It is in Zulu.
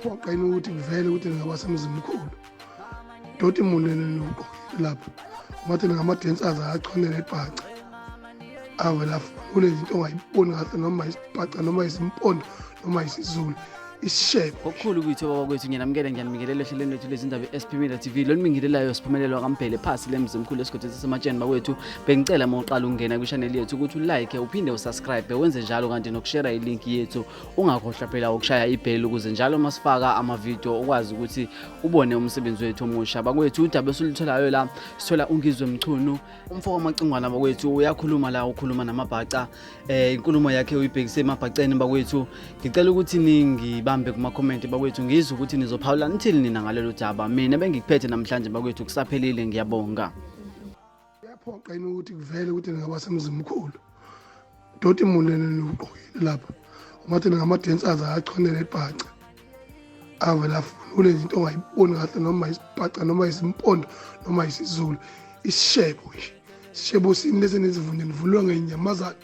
Yaphoqa yini ukuthi kuvele ukuthi ngingaba semzini mkhulu. Doti munene nokugqokile lapha. Ngathi ngama-dancers achonele ibhaca. Awe lapho kule zinto ongayiboni kahle noma isibhaca noma isimpondo noma isizulu. Isishebo. Okukhulu kuyithi baba kwethu ngiyanamukela ngiyanimikelela ehlelweni lethu lezindaba e-SP Media TV. Lo nimingilelayo siphumelelwa kaMbhele phasi lemzimkhulu esigodini sasematsheni bakwethu. Bengicela uma uqala ungena kwi-channel yethu ukuthi ulike uphinde usubscribe wenze njalo kanti nokushare i-link yethu. Ungakhohlwa phela ukushaya ibheli ukuze njalo masifaka ama-video ukwazi ukuthi ubone umsebenzi wethu omusha. Bakwethu udaba esilitholayo la sithola ungizwe Mchunu. Umfoko wamacingwana bakwethu uyakhuluma la ukhuluma namabhaca. Inkulumo yakhe uyibhekise emabhaceni bakwethu. Ngicela ukuthi bambe kuma comment bakwethu ngizwe ukuthi nizophawula nithini nina ngalelo daba. Mina bengikuphethe namhlanje bakwethu kusaphelile ngiyabonga. Yaphoqa yini ukuthi kuvele ukuthi ngingaba semzini mkhulu. Doti munene nokugqokile lapha. Ngathi ngama-dancers achonele ibhaca. Awe lapho kule zinto ongayiboni kahle noma isibhaca noma isimpondo noma isizulu. Isishebo nje. Isishebo sini lesi nezivunde nivulwa ngeinyamazana